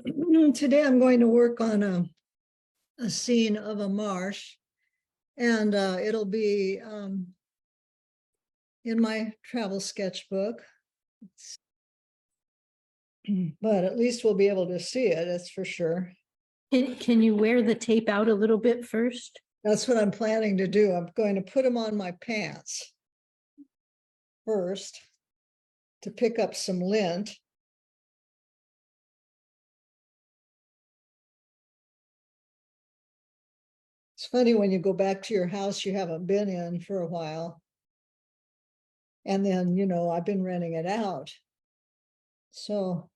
Today I'm going to work on a scene of a marsh, and it'll be in my travel sketchbook. But at least we'll be able to see it, that's for sure. Can you wear the tape out a little bit first? That's what I'm planning to do. I'm going to put them on my pants first to pick up some lint. It's funny when you go back to your house you haven't been in for a while. And then, I've been renting it out. So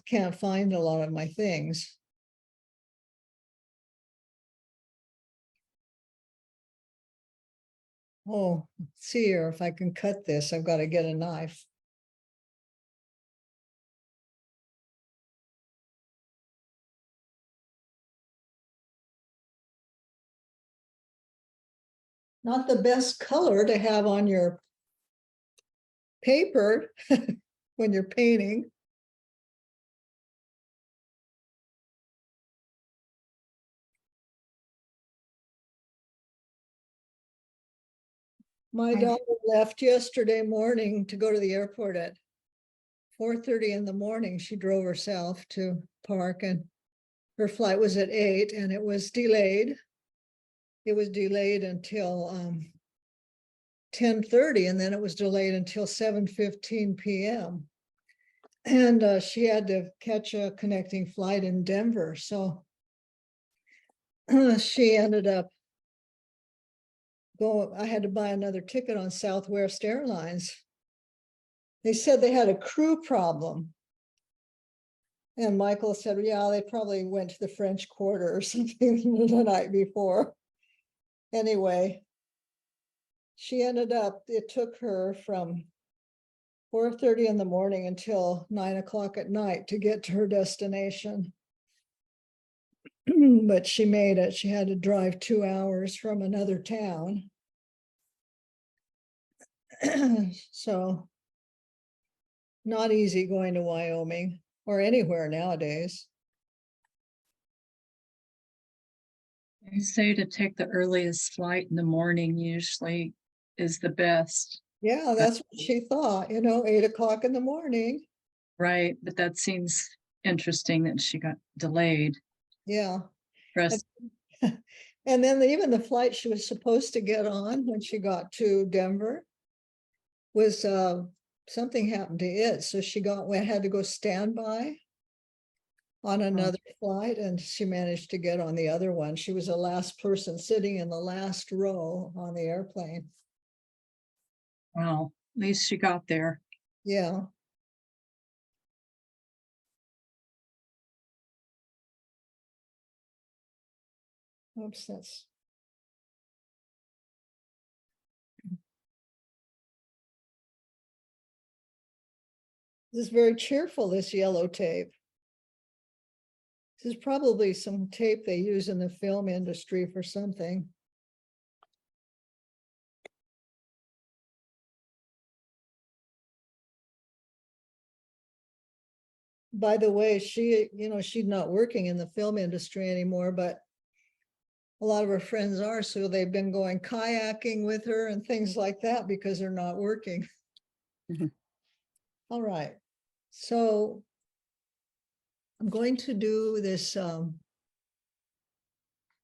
can't find a lot of my things. Oh, let's see here, if I can cut this, I've got to get a knife. Not the best color to have on your paper when you're painting. My daughter left yesterday morning to go to the airport at 4:30 in the morning. She drove herself to park, and her flight was at 8 and it was delayed. It was delayed until 10:30, and then it was delayed until 7:15 p.m. And she had to catch a connecting flight in Denver. So she ended up I had to buy another ticket on Southwest Airlines. They said they had a crew problem. And Michael said, yeah, they probably went to the French Quarter or something the night before. Anyway, she ended up, it took her from 4:30 in the morning until 9 o'clock at night to get to her destination. But she made it. She had to drive 2 hours from another town. So not easy going to Wyoming or anywhere nowadays. They say to take the earliest flight in the morning usually is the best. Yeah, that's what she thought, 8 o'clock in the morning. Right, but that seems interesting that she got delayed. Yeah. Rest. And then even the flight she was supposed to get on when she got to Denver was something happened to it. So she had to go standby on another flight, and she managed to get on the other one. She was the last person sitting in the last row on the airplane. Well, at least she got there. Yeah. Oops, this is very cheerful, this yellow tape. This is probably some tape they use in the film industry for something. By the way, she's not working in the film industry anymore, but a lot of her friends are, so they've been going kayaking with her and things like that because they're not working. Mm-hmm. All right, so I'm going to do this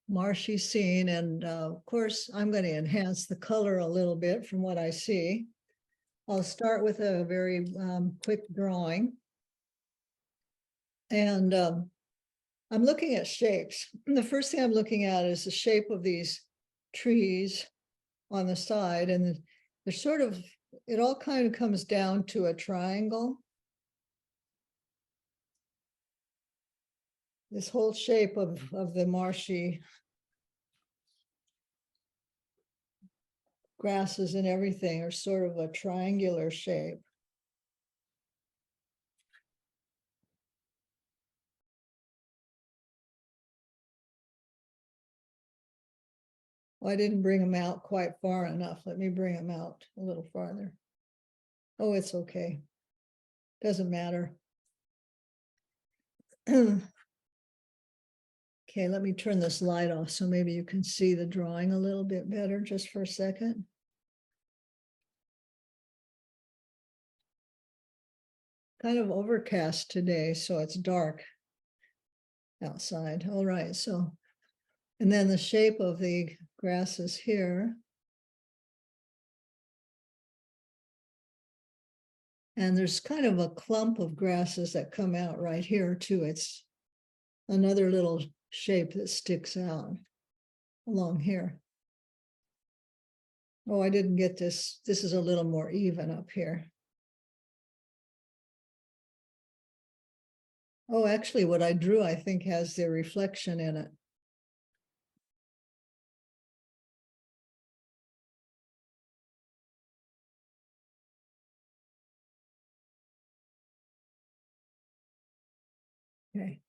marshy scene, and of course I'm going to enhance the color a little bit from what I see. I'll start with a very quick drawing, and I'm looking at shapes. The first thing I'm looking at is the shape of these trees on the side, and they're it all kind of comes down to a triangle. This whole shape of the marshy grasses and everything are sort of a triangular shape. Well, I didn't bring them out quite far enough. Let me bring them out a little farther. Oh, it's okay. Doesn't matter. Okay, let me turn this light off so maybe you can see the drawing a little bit better just for a second. Kind of overcast today, so it's dark outside. All right, so, and then the shape of the grasses here. And there's kind of a clump of grasses that come out right here too. It's another little shape that sticks out along here. Oh, I didn't get this. This is a little more even up here. Oh, actually, what I drew, I think, has the reflection in it. Okay.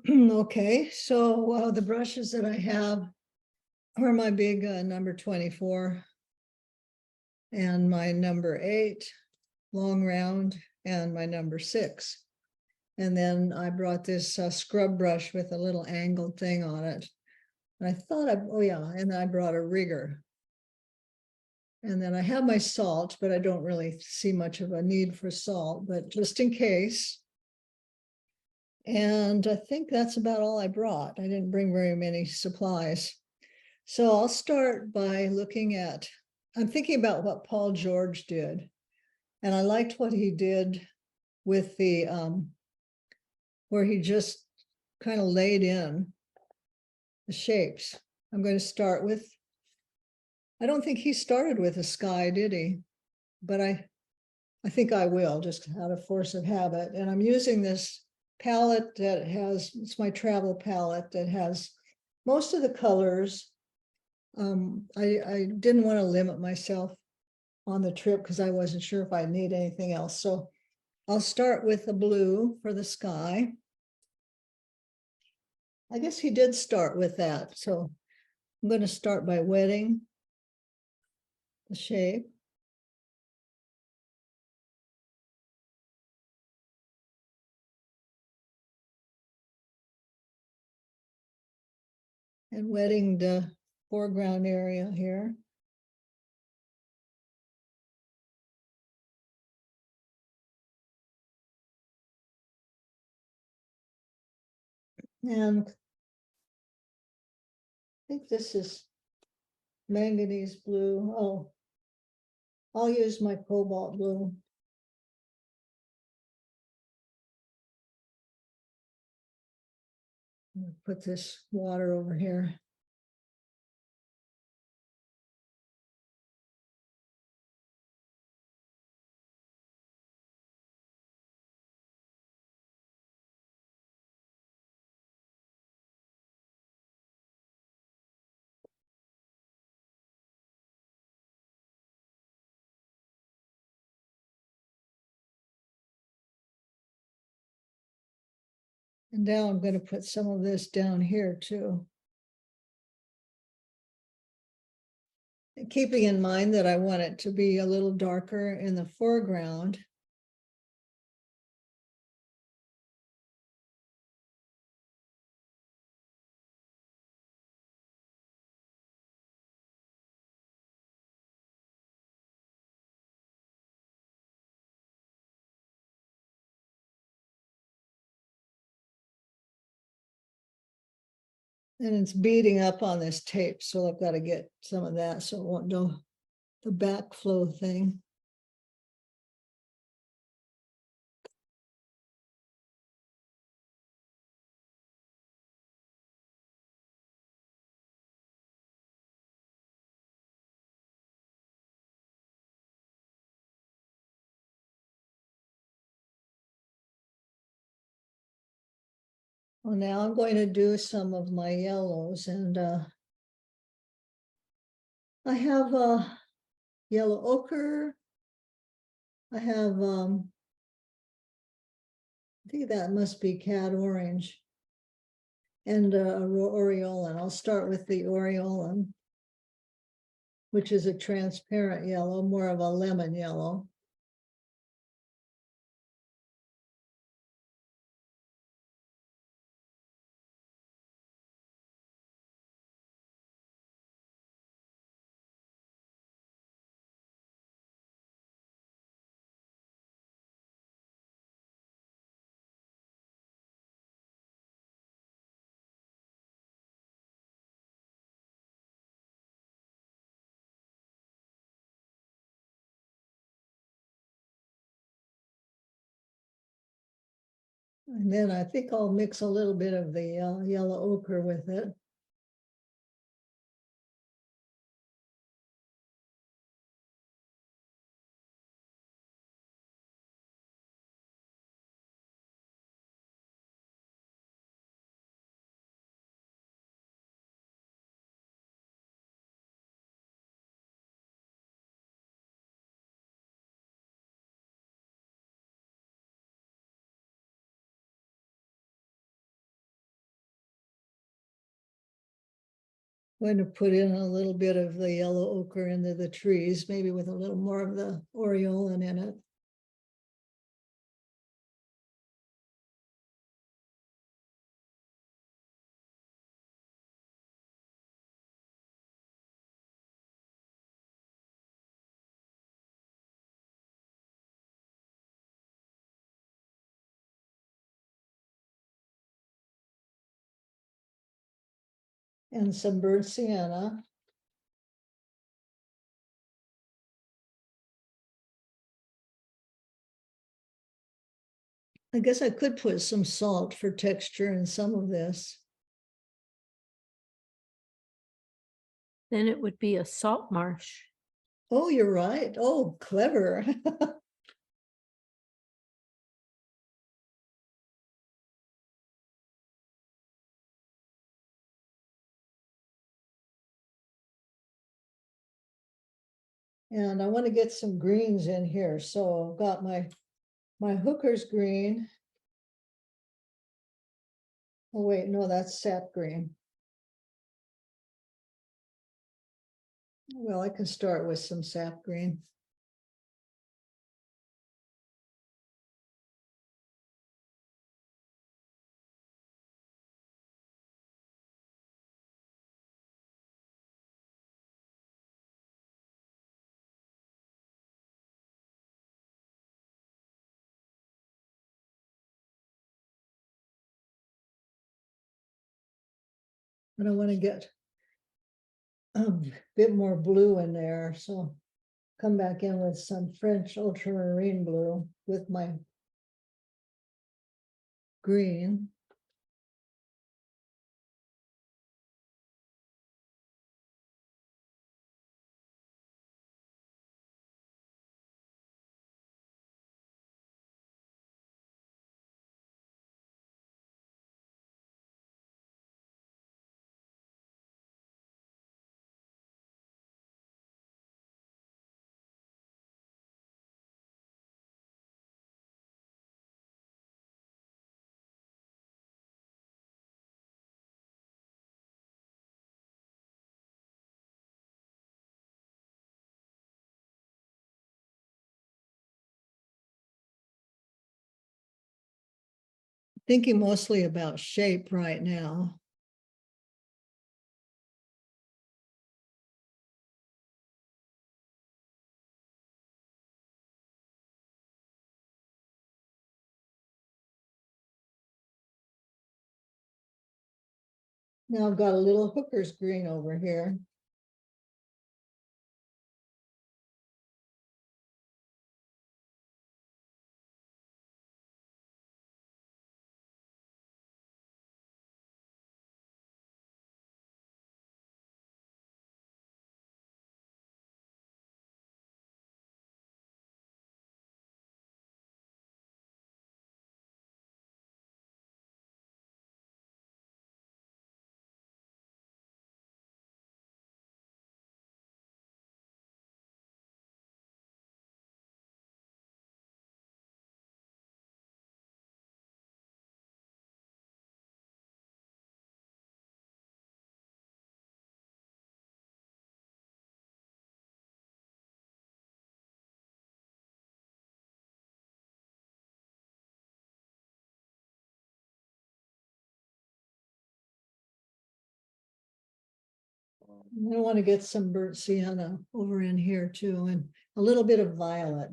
Okay, so the brushes that I have are my big number 24 and my number 8 long round and my number 6. And then I brought this scrub brush with a little angled thing on it. And I thought, oh yeah, and I brought a rigger. And then I have my salt, but I don't really see much of a need for salt, but just in case. And I think that's about all I brought. I didn't bring very many supplies. So I'll start by looking at, I'm thinking about what Paul George did. And I liked what he did with the, where he just kind of laid in the shapes. I'm going to start with, I don't think he started with a sky, did he? But I think I will, just out of force of habit. And I'm using this palette that has, it's my travel palette that has most of the colors. I didn't want to limit myself on the trip because I wasn't sure if I need anything else. So I'll start with the blue for the sky. I guess he did start with that. So I'm going to start by wetting the shape. And wetting the foreground area here. And I think this is manganese blue. Oh, I'll use my cobalt blue. Put this water over here. And now I'm going to put some of this down here too. Keeping in mind that I want it to be a little darker in the foreground. And it's beating up on this tape, so I've got to get some of that so it won't do the backflow thing. Well, now I'm going to do some of my yellows, and I have yellow ochre. I have, I think that must be cad orange. and aureolin. I'll start with the aureolin, which is a transparent yellow, more of a lemon yellow. And then I think I'll mix a little bit of the yellow ochre with it. Going to put in a little bit of the yellow ochre into the trees, maybe with a little more of the aureolin in it. And some burnt sienna. I guess I could put some salt for texture in some of this. Then it would be a salt marsh. Oh, you're right. Oh, clever. And I want to get some greens in here. So I've got my hooker's green. Oh, wait, no, that's sap green. Well, I can start with some sap green. But I want to get a bit more blue in there. So come back in with some French ultramarine blue with my green. Thinking mostly about shape right now. Now I've got a little hooker's green over here. I want to get some burnt sienna over in here too, and a little bit of violet.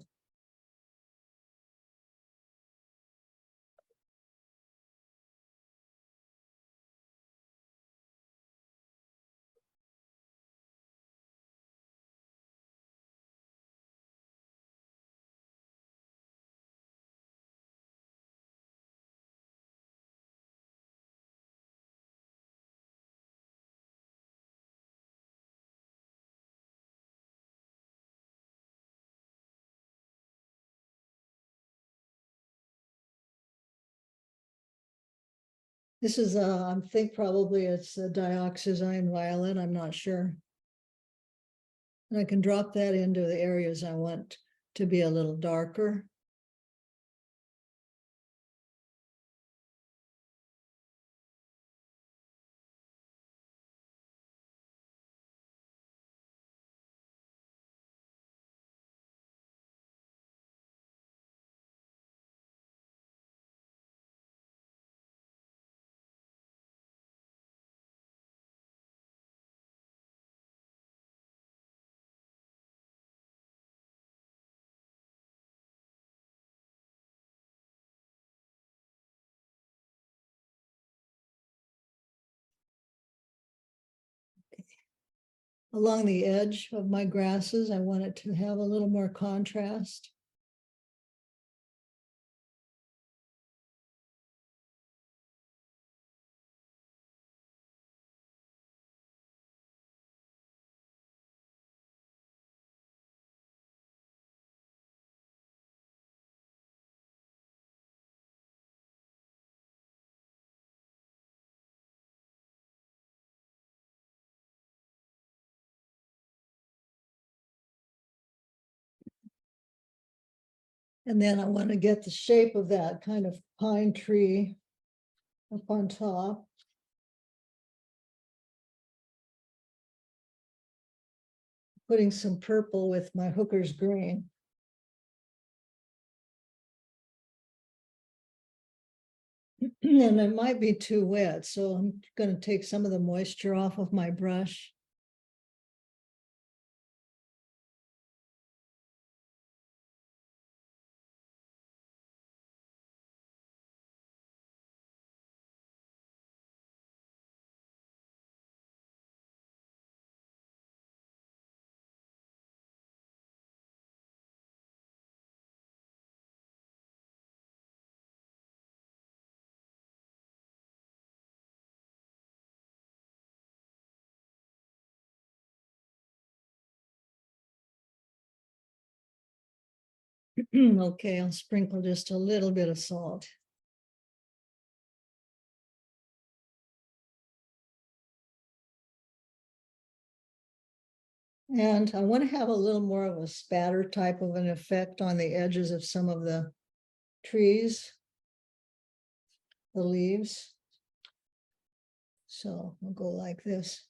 This is, I think probably it's a dioxazine violet, I'm not sure. And I can drop that into the areas I want to be a little darker. Along the edge of my grasses, I want it to have a little more contrast. And then I want to get the shape of that kind of pine tree up on top. Putting some purple with my hooker's green. And it might be too wet, so I'm going to take some of the moisture off of my brush. Okay, I'll sprinkle just a little bit of salt. And I want to have a little more of a spatter type of an effect on the edges of some of the trees, the leaves. So I'll go like this.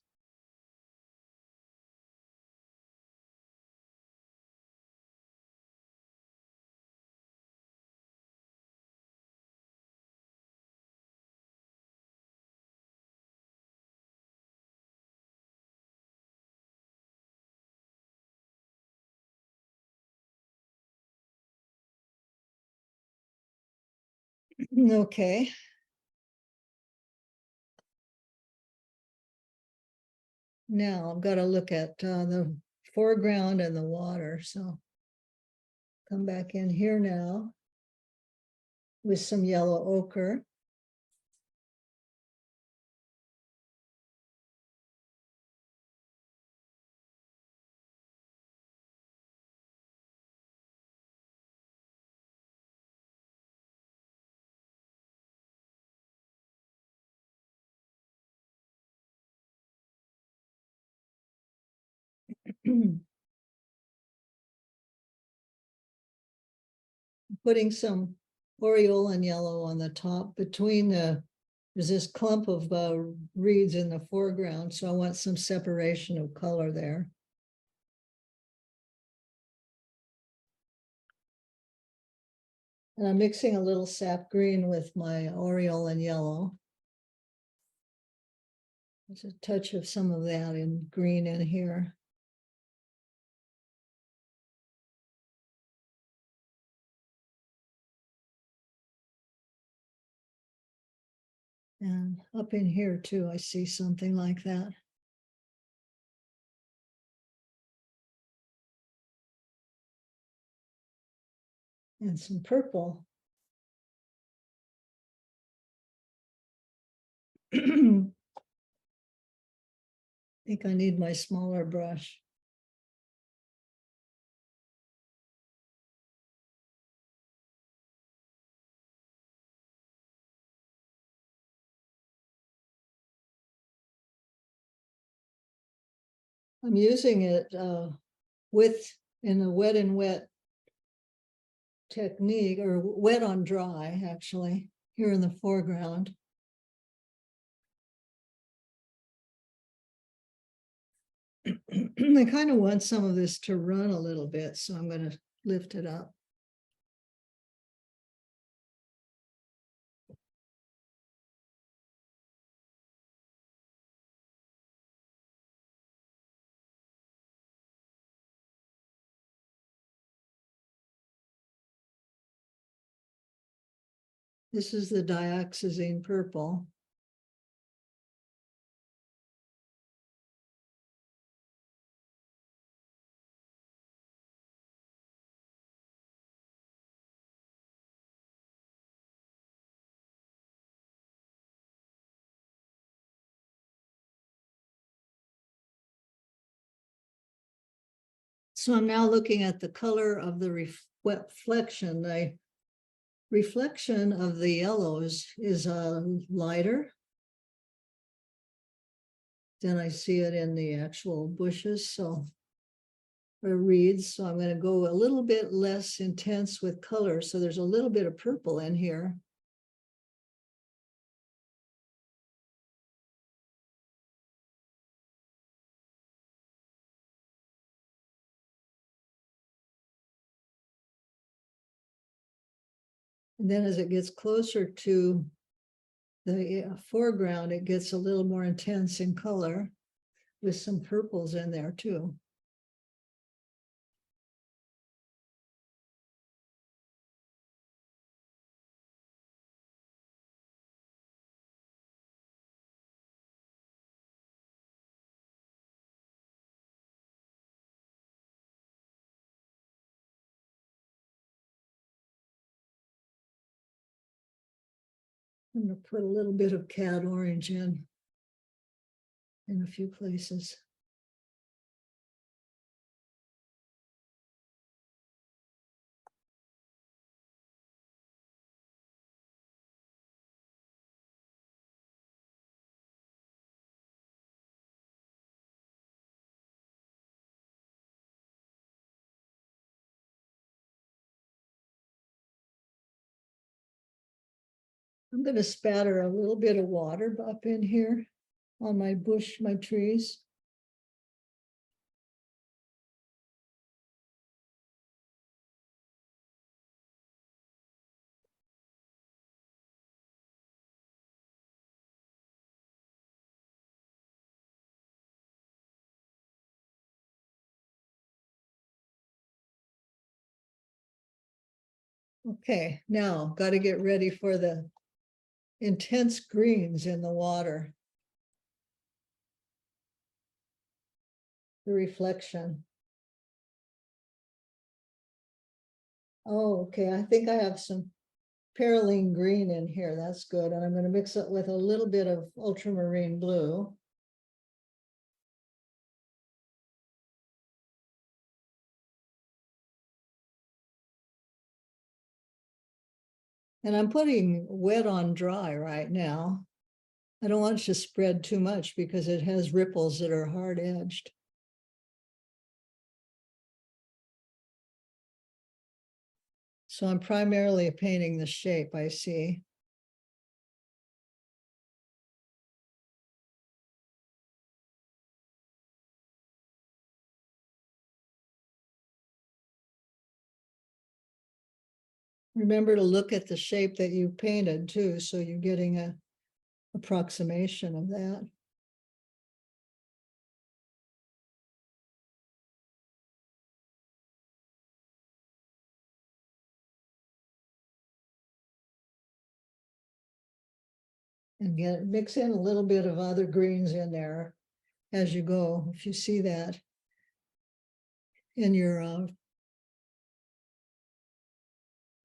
Okay. Now I've got to look at the foreground and the water. So come back in here now with some yellow ochre. Putting some aureolin yellow on the top between there's this clump of reeds in the foreground, so I want some separation of color there. And I'm mixing a little sap green with my aureolin yellow. There's a touch of some of that in green in here. And up in here too, I see something like that. And some purple. I think I need my smaller brush. I'm using it in a wet and wet technique, or wet on dry, actually, here in the foreground. I kind of want some of this to run a little bit, so I'm going to lift it up. This is the dioxazine purple. So I'm now looking at the color of the reflection. The reflection of the yellows is lighter than I see it in the actual bushes, or reeds. So I'm going to go a little bit less intense with color. So there's a little bit of purple in here. And then as it gets closer to the foreground, it gets a little more intense in color with some purples in there too. I'm going to put a little bit of cad orange in a few places. I'm going to spatter a little bit of water up in here on my bush, my trees. Okay, now got to get ready for the intense greens in the water. The reflection. Oh, okay. I think I have some perylene green in here. That's good. And I'm going to mix it with a little bit of ultramarine blue. And I'm putting wet on dry right now. I don't want it to spread too much because it has ripples that are hard edged. So I'm primarily painting the shape, I see. Remember to look at the shape that you painted too, so you're getting a approximation of that. And mix in a little bit of other greens in there as you go, if you see that in your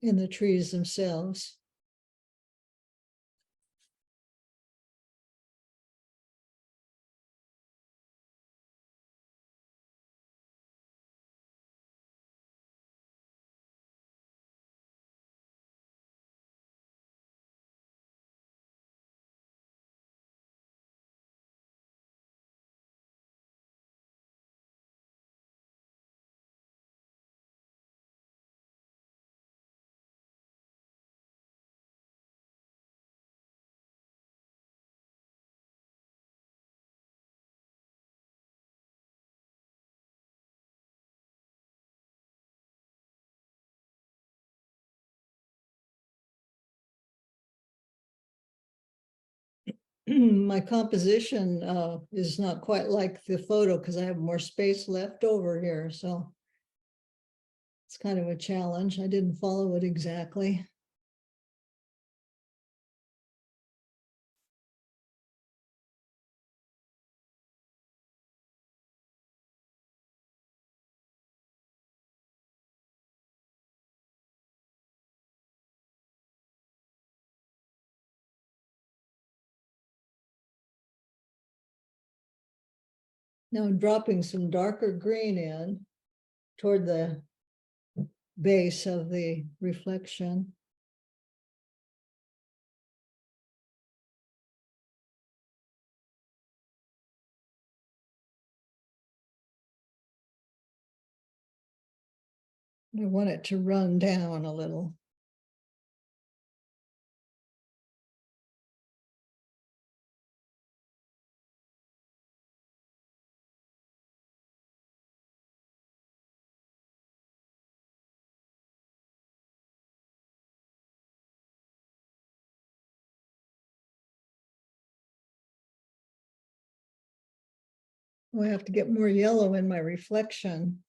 in the trees themselves. My composition is not quite like the photo because I have more space left over here, so it's kind of a challenge. I didn't follow it exactly. Now I'm dropping some darker green in toward the base of the reflection. I want it to run down a little. I have to get more yellow in my reflection.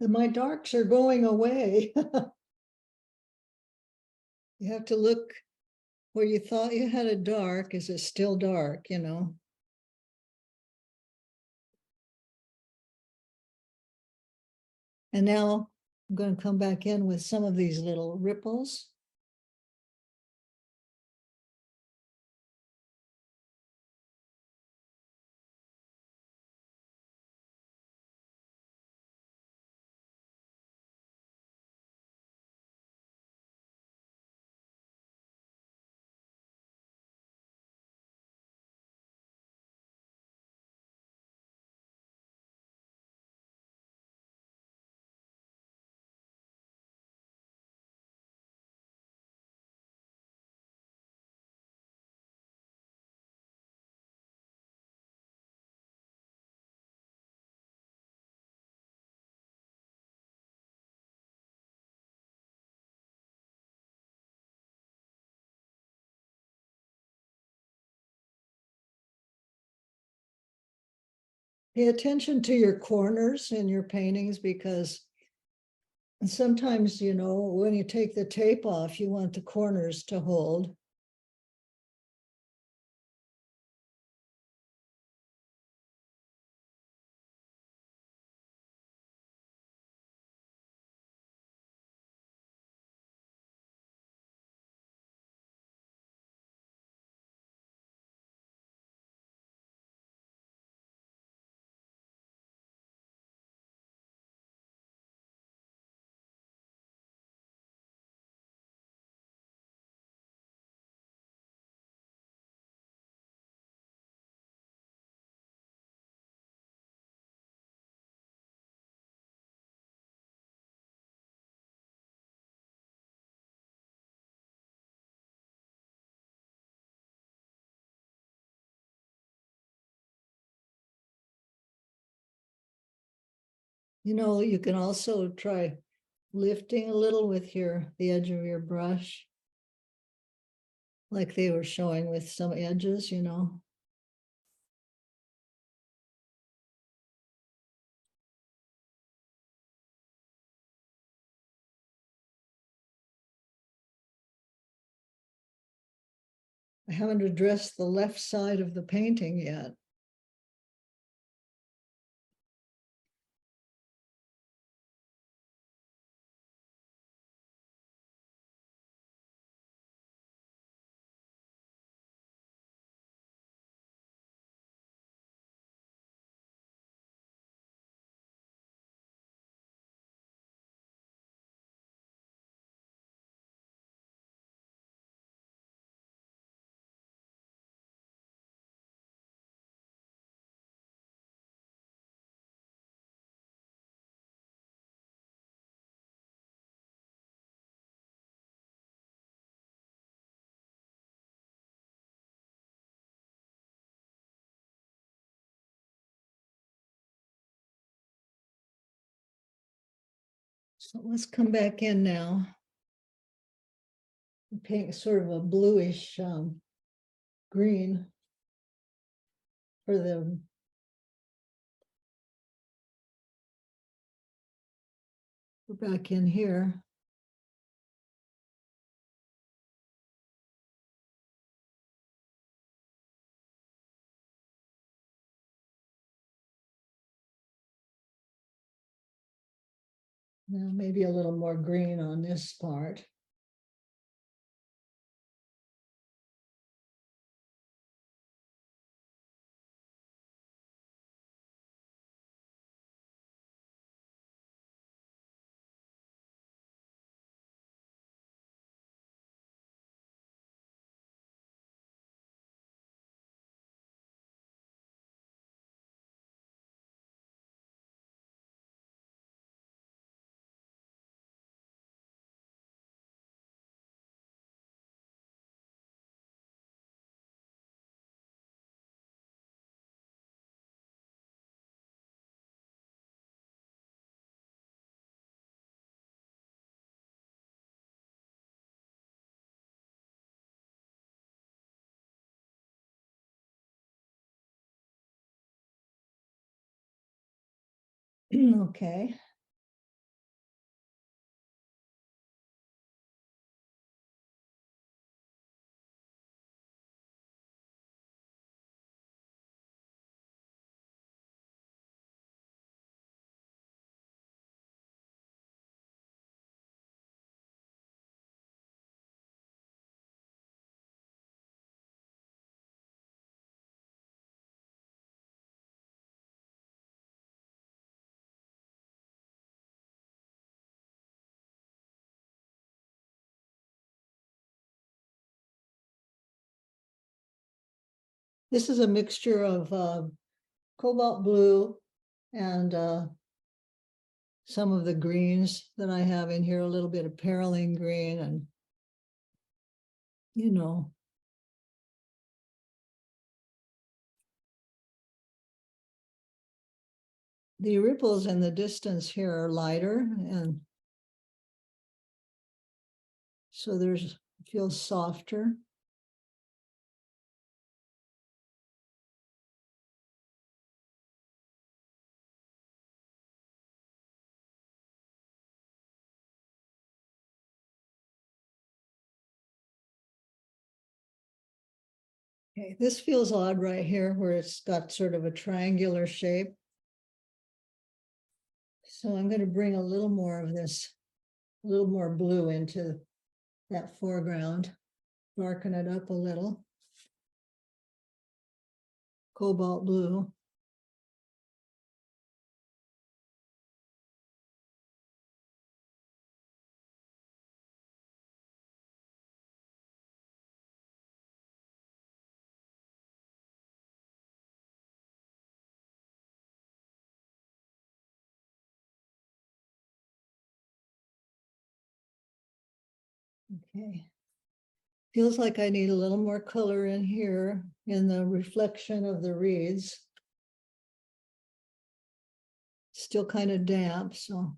And my darks are going away. You have to look where you thought you had a dark, is it still dark, you know? And now I'm going to come back in with some of these little ripples. Pay attention to your corners in your paintings because sometimes, you know, when you take the tape off, you want the corners to hold. You know, you can also try lifting a little with the edge of your brush. Like they were showing with some edges, you know. I haven't addressed the left side of the painting yet. So let's come back in now. Paint sort of a bluish green for the back in here. Now maybe a little more green on this part. Okay. This is a mixture of cobalt blue and some of the greens that I have in here, a little bit of perylene green and, you know, the ripples in the distance here are lighter, and so feels softer. Okay, this feels odd right here where it's got sort of a triangular shape. So I'm going to bring a little more of this, a little more blue into that foreground, darken it up a little. Cobalt blue. Okay. Feels like I need a little more color in here in the reflection of the reeds. still kind of damp, so.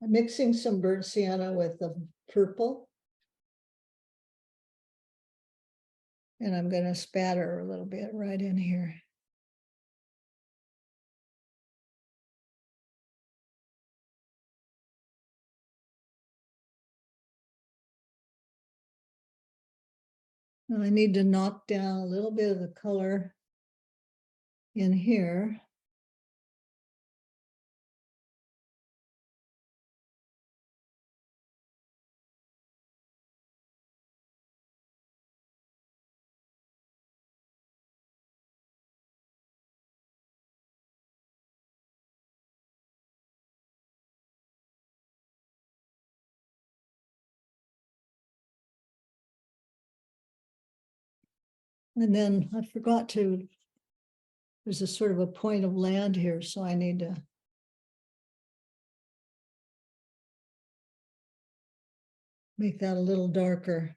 I'm mixing some burnt sienna with the purple. And I'm gonna spatter a little bit right in here. Now I need to knock down a little bit of the color in here. And then I forgot to, there's a sort of a point of land here, so I need to make that a little darker.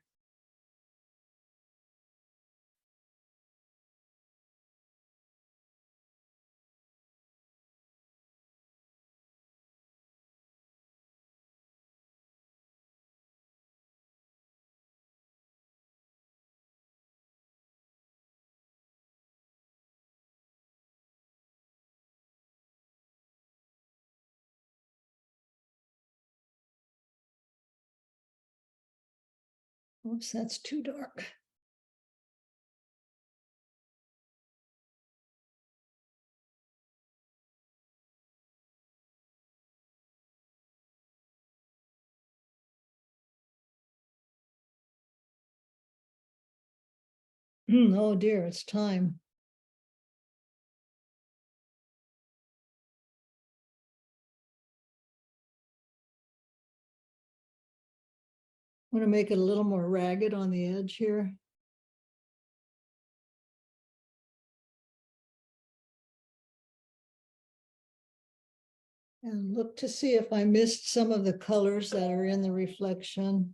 Oops, that's too dark. Oh dear, it's time. I'm gonna make it a little more ragged on the edge here. And look to see if I missed some of the colors that are in the reflection.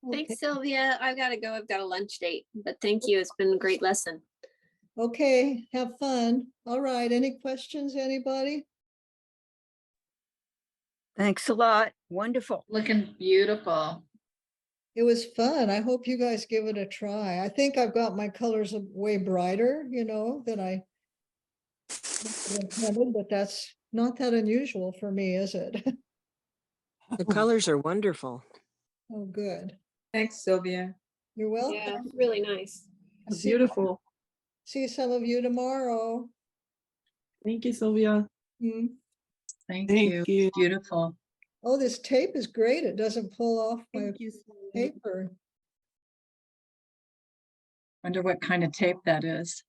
Okay. Thanks, Sylvia. I've got to go. I've got a lunch date, but thank you. It's been a great lesson. Okay, have fun. All right, any questions, anybody? Thanks a lot. Wonderful. Looking beautiful. It was fun. I hope you guys give it a try. I think I've got my colors way brighter, you know, than I intended, but that's not that unusual for me, is it? The colors are wonderful. Oh, good. Thanks, Sylvia. You're welcome. Yeah, really nice. Beautiful. See some of you tomorrow. Thank you, Sylvia. Hmm. Thank Thank you. you. Beautiful. Oh, this tape is great. It doesn't pull off my Thank you, Sylvia. paper. Wonder what kind of tape that is.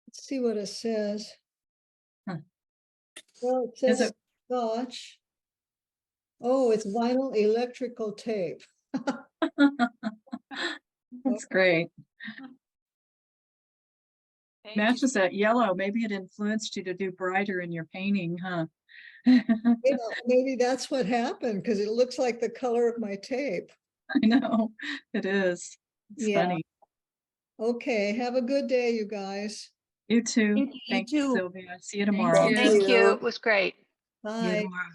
Let's see what it says. Huh. Well, it Is says it- Scotch. Oh, it's vinyl electrical tape. That's great. Matches that yellow. Maybe it influenced you to do brighter in your painting, huh? You know, maybe that's what happened because it looks like the color of my tape. I know it is. It's Yeah. funny. Okay, have a good day, you guys. You too. You Thank you, too. Sylvia. See you tomorrow. Thank you. It was great. See you Bye. tomorrow.